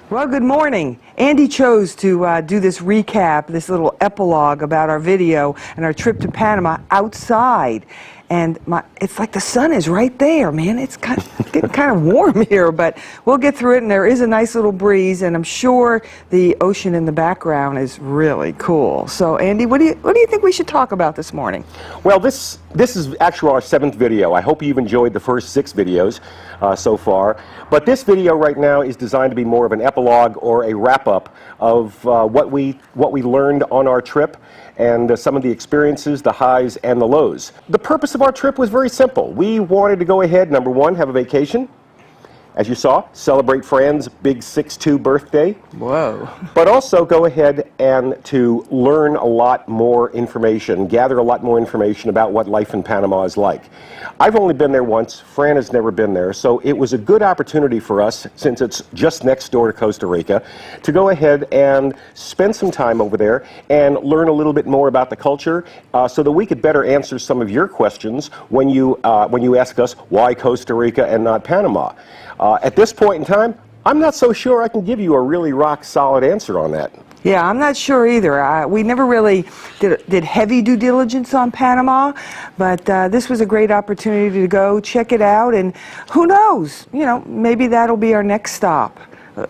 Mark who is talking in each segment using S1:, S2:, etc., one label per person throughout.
S1: Well, good morning. Andy chose to do this recap, this little epilogue about our video and our trip to Panama outside. And it's like the sun is right there, man. It's getting kind of warm here, but we'll get through it. And there is a nice little breeze, and I'm sure the ocean in the background is really cool. So, Andy, what do you think we should talk about this morning?
S2: Well, this is actually our 7th video. I hope you've enjoyed the first 6 videos so far. But this video right now is designed to be more of an epilogue or a wrap-up of what we learned on our trip and some of the experiences, the highs and the lows. The purpose of our trip was very simple. We wanted to go ahead, number one, have a vacation. As you saw, celebrate Fran's big 6'2" birthday.
S1: Whoa.
S2: But also go ahead and to learn a lot more information, gather a lot more information about what life in Panama is like. I've only been there once. Fran has never been there. So it was a good opportunity for us, since it's just next door to Costa Rica, to go ahead and spend some time over there and learn a little bit more about the culture so that we could better answer some of your questions when you ask us why Costa Rica and not Panama. At this point in time, I'm not so sure I can give you a really rock-solid answer on that.
S1: Yeah, I'm not sure either. We never really did heavy due diligence on Panama, but this was a great opportunity to go check it out, and who knows, maybe that'll be our next stop.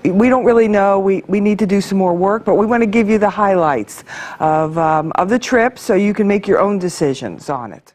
S1: We don't really know. We need to do some more work, but we want to give you the highlights of the trip so you can make your own decisions on it.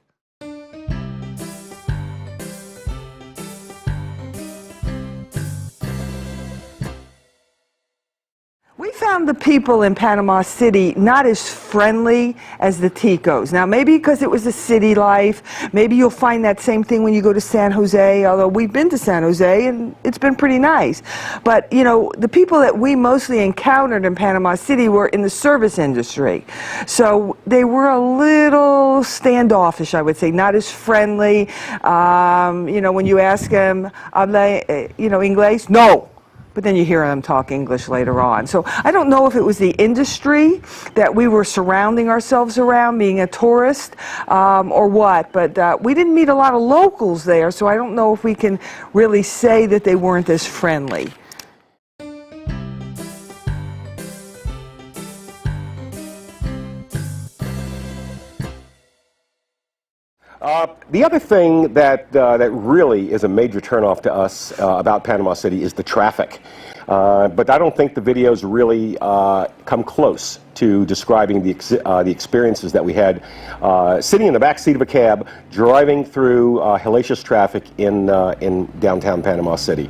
S1: We found the people in Panama City not as friendly as the Ticos. Now, maybe because it was a city life, maybe you'll find that same thing when you go to San Jose, although we've been to San Jose and it's been pretty nice. But, the people that we mostly encountered in Panama City were in the service industry. So they were a little standoffish, I would say, not as friendly. When you ask them, habla, English? No. But then you hear them talk English later on. So I don't know if it was the industry that we were surrounding ourselves around, being a tourist, or what. But we didn't meet a lot of locals there, so I don't know if we can really say that they weren't as friendly.
S2: The other thing that really is a major turnoff to us about Panama City is the traffic. But I don't think the videos really come close to describing the experiences that we had sitting in the back seat of a cab, driving through hellacious traffic in downtown Panama City.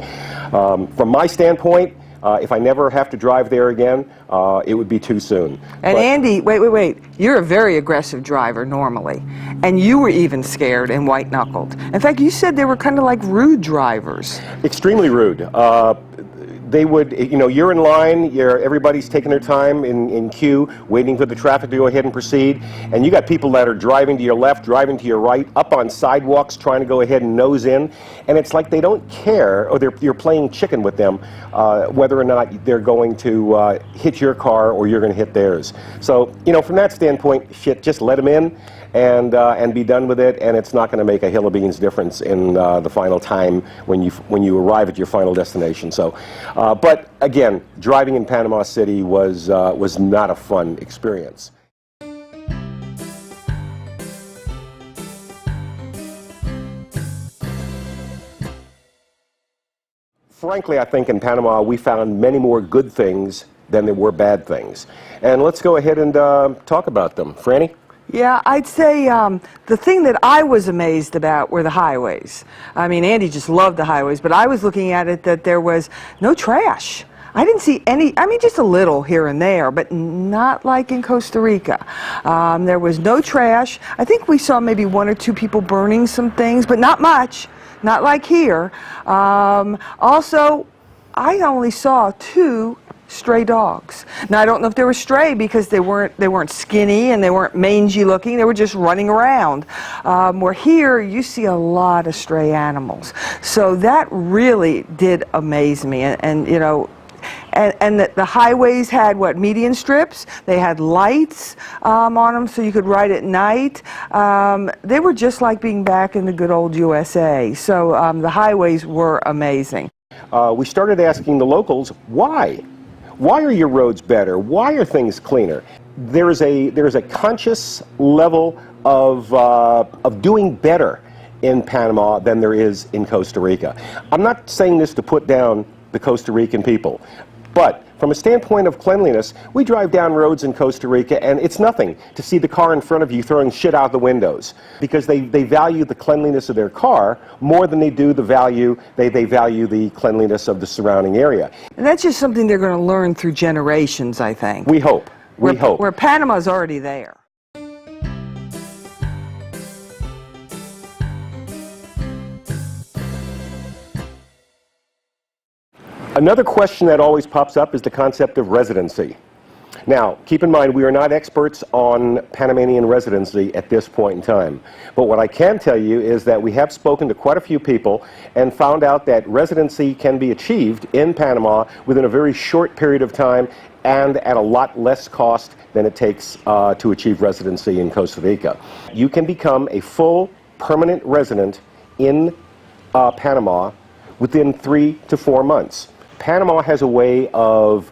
S2: From my standpoint, if I never have to drive there again, it would be too soon.
S1: And Andy, wait. You're a very aggressive driver normally. And you were even scared and white-knuckled. In fact, you said they were kind of like rude drivers.
S2: Extremely rude. They would, you're in line, everybody's taking their time in queue, waiting for the traffic to go ahead and proceed, and you got people that are driving to your left, driving to your right, up on sidewalks, trying to go ahead and nose in, and it's like they don't care, or you're playing chicken with them, whether or not they're going to hit your car or you're going to hit theirs. So, from that standpoint, just let them in and be done with it, and it's not going to make a hill of beans difference in the final time when you arrive at your final destination. So, but again, driving in Panama City was not a fun experience. Frankly, I think in Panama we found many more good things than there were bad things. And let's go ahead and talk about them. Franny?
S1: Yeah, I'd say the thing that I was amazed about were the highways. I mean, Andy just loved the highways, but I was looking at it that there was no trash. I didn't see any, just a little here and there, but not like in Costa Rica. There was no trash. I think we saw maybe 1 or 2 people burning some things, but not much. Not like here. Also, I only saw 2 stray dogs. Now, I don't know if they were stray because they weren't skinny and they weren't mangy looking. They were just running around. Where here, you see a lot of stray animals. So that really did amaze me. And the highways had median strips. They had lights on them so you could ride at night. They were just like being back in the good old USA. So the highways were amazing.
S2: we started asking the locals, why? Why are your roads better? Why are things cleaner? There is a conscious level of doing better in Panama than there is in Costa Rica. I'm not saying this to put down the Costa Rican people, but from a standpoint of cleanliness, we drive down roads in Costa Rica and it's nothing to see the car in front of you throwing shit out the windows, because they value the cleanliness of their car more than they do they value the cleanliness of the surrounding area.
S1: And that's just something they're going to learn through generations, I think.
S2: We hope. We hope.
S1: Where Panama's already there.
S2: Another question that always pops up is the concept of residency. Now, keep in mind, we are not experts on Panamanian residency at this point in time. But what I can tell you is that we have spoken to quite a few people and found out that residency can be achieved in Panama within a very short period of time and at a lot less cost than it takes to achieve residency in Costa Rica. You can become a full permanent resident in Panama within 3 to 4 months. Panama has a way of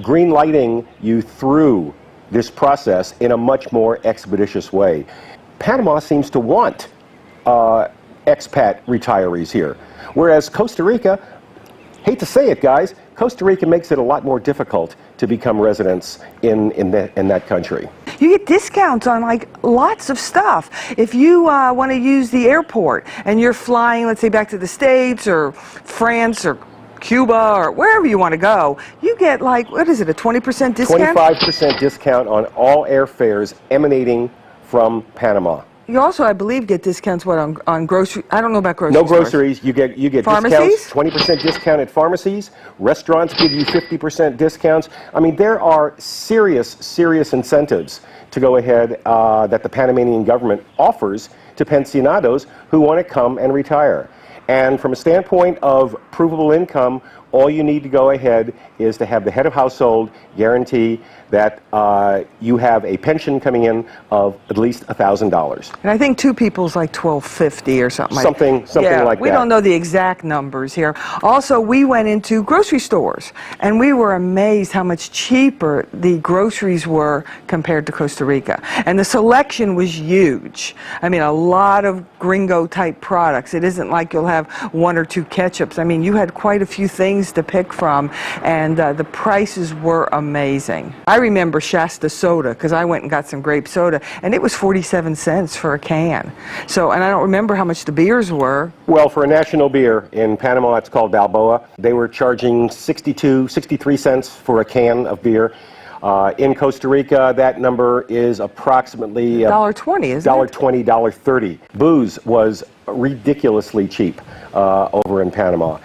S2: green lighting you through this process in a much more expeditious way. Panama seems to want expat retirees here, whereas Costa Rica, hate to say it guys, Costa Rica makes it a lot more difficult to become residents in that country.
S1: You get discounts on like lots of stuff. If you want to use the airport and you're flying, let's say back to the States or France or Cuba or wherever you want to go, you get like, what is it, a 20% discount?
S2: 25% discount on all airfares emanating from Panama.
S1: You also, I believe, get discounts on grocery. I don't know about groceries.
S2: No groceries. You get
S1: Pharmacies?
S2: discounts, 20% discount at pharmacies. Restaurants give you 50% discounts. I mean, there are serious incentives to go ahead that the Panamanian government offers to pensionados who want to come and retire. And from a standpoint of provable income, all you need to go ahead is to have the head of household guarantee that you have a pension coming in of at least $1,000.
S1: And I think 2 people's like $1,250 or something
S2: Something
S1: yeah,
S2: like that.
S1: We don't know the exact numbers here. Also, we went into grocery stores, and we were amazed how much cheaper the groceries were compared to Costa Rica. And the selection was huge. I mean, a lot of gringo-type products. It isn't like you'll have 1 or 2 ketchups. I mean, you had quite a few things to pick from, and the prices were amazing. I remember Shasta soda, because I went and got some grape soda, and it was 47 cents for a can. So, and I don't remember how much the beers were.
S2: Well, for a national beer in Panama, it's called Balboa. They were charging 63 cents for a can of beer. In Costa Rica, that number is approximately
S1: $1.20, isn't it?
S2: $1.20, $1.30. Booze was ridiculously cheap over in Panama.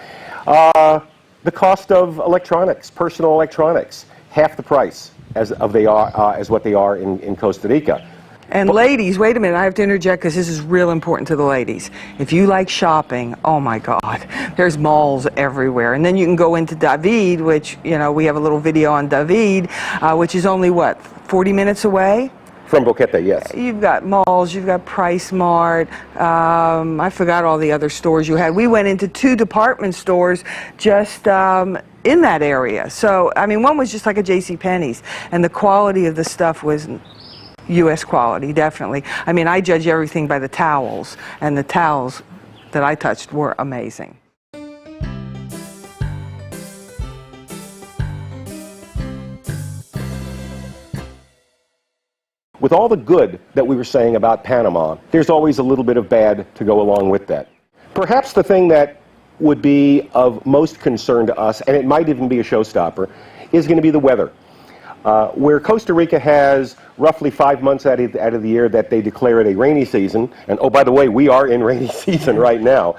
S2: The cost of electronics, personal electronics, half the price as what they are in Costa Rica.
S1: And ladies, wait a minute, I have to interject because this is real important to the ladies. If you like shopping, oh my God, there's malls everywhere. And then you can go into David, which, you know, we have a little video on David, which is only, what, 40 minutes away?
S2: From Boquete, yes.
S1: You've got malls, you've got Price Mart, I forgot all the other stores you had. We went into 2 department stores just in that area. So, I mean, one was just like a JCPenney's, and the quality of the stuff was U.S. quality, definitely. I mean, I judge everything by the towels, and the towels that I touched were amazing.
S2: With all the good that we were saying about Panama, there's always a little bit of bad to go along with that. Perhaps the thing that would be of most concern to us, and it might even be a showstopper, is going to be the weather. Where Costa Rica has roughly 5 months out of the year that they declare it a rainy season, and oh, by the way, we are in rainy season right now.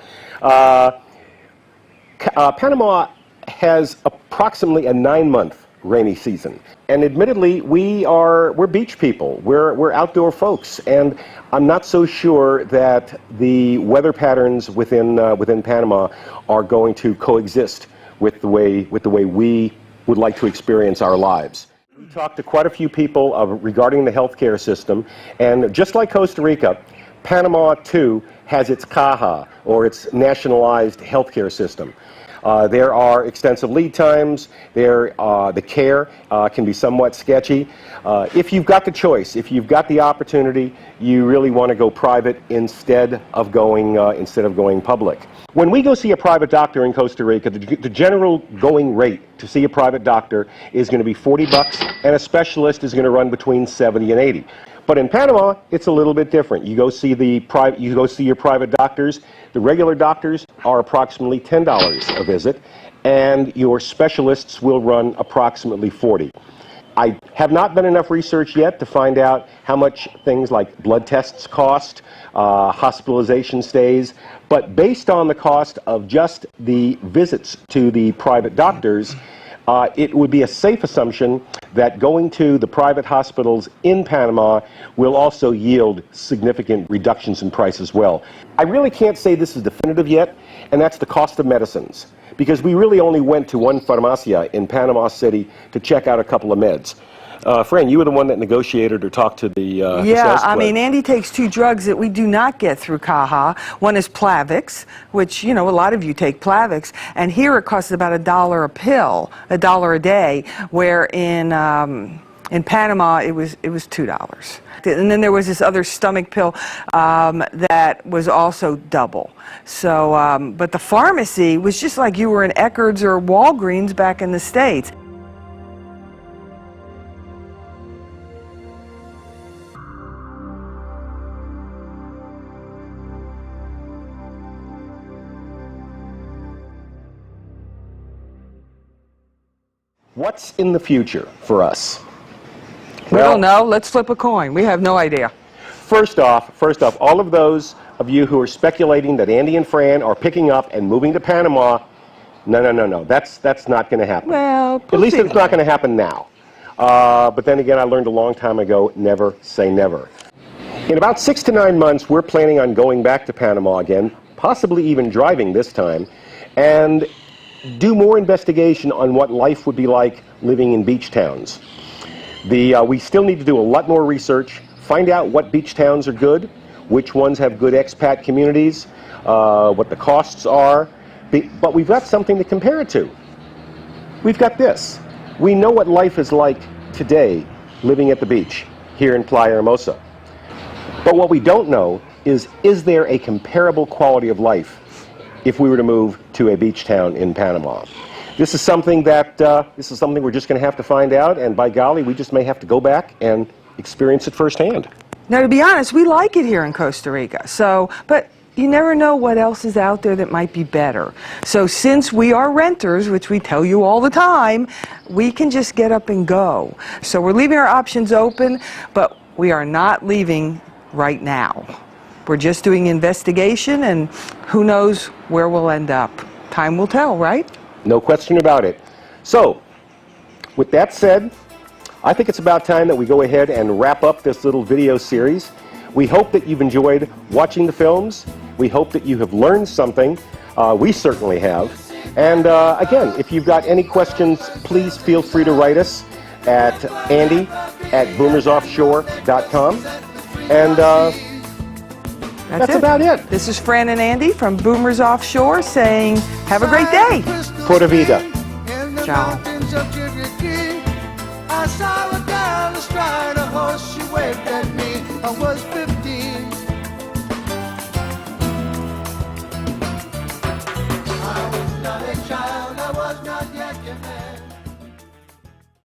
S2: Panama has approximately a 9-month rainy season. And admittedly, we're beach people. We're outdoor folks, and I'm not so sure that the weather patterns within Panama are going to coexist with the way we would like to experience our lives. We talked to quite a few people regarding the healthcare system, and just like Costa Rica, Panama too has its Caja, or its nationalized healthcare system. There are extensive lead times. The care can be somewhat sketchy. If you've got the choice, if you've got the opportunity, you really want to go private instead of going public. When we go see a private doctor in Costa Rica, the general going rate to see a private doctor is going to be $40, and a specialist is going to run between $70 and $80. But in Panama, it's a little bit different. You go see your private doctors. The regular doctors are approximately $10 a visit, and your specialists will run approximately $40. I have not done enough research yet to find out how much things like blood tests cost, hospitalization stays, but based on the cost of just the visits to the private doctors, it would be a safe assumption that going to the private hospitals in Panama will also yield significant reductions in price as well. I really can't say this is definitive yet, and that's the cost of medicines, because we really only went to one farmacia in Panama City to check out a couple of meds. Fran, you were the one that negotiated or talked to the
S1: Yeah, I mean, Andy takes two drugs that we do not get through Caja. One is Plavix, which, you know, a lot of you take Plavix, and here it costs about $1 a pill, $1 a day, where in Panama it was $2. And then there was this other stomach pill that was also double. So, but the pharmacy was just like you were in Eckerd's or Walgreens back in the States.
S2: What's in the future for us?
S1: We don't know. Let's flip a coin. We have no idea.
S2: First off, all of those of you who are speculating that Andy and Fran are picking up and moving to Panama, no. That's not going to happen.
S1: Well,
S2: at least it's not going to happen now. But then again, I learned a long time ago, never say never. In about 6 to 9 months, we're planning on going back to Panama again, possibly even driving this time, and do more investigation on what life would be like living in beach towns. We still need to do a lot more research, find out what beach towns are good, which ones have good expat communities, what the costs are, but we've got something to compare it to. We've got this. We know what life is like today living at the beach here in Playa Hermosa. But what we don't know is there a comparable quality of life if we were to move to a beach town in Panama? This is something we're just going to have to find out, and by golly, we just may have to go back and experience it firsthand.
S1: Now, to be honest, we like it here in Costa Rica. So, but you never know what else is out there that might be better. So, since we are renters, which we tell you all the time, we can just get up and go. So, we're leaving our options open, but we are not leaving right now. We're just doing investigation, and who knows where we'll end up. Time will tell, right?
S2: No question about it. So, with that said, I think it's about time that we go ahead and wrap up this little video series. We hope that you've enjoyed watching the films. We hope that you have learned something. We certainly have. And again, if you've got any questions, please feel free to write us at andy@boomersoffshore.com. And that's about it.
S1: This is Fran and Andy from Boomers Offshore saying, have a great day.
S2: Pura vida.
S1: Ciao.
S3: I saw a girl astride a horse, she waved at me. I was 15.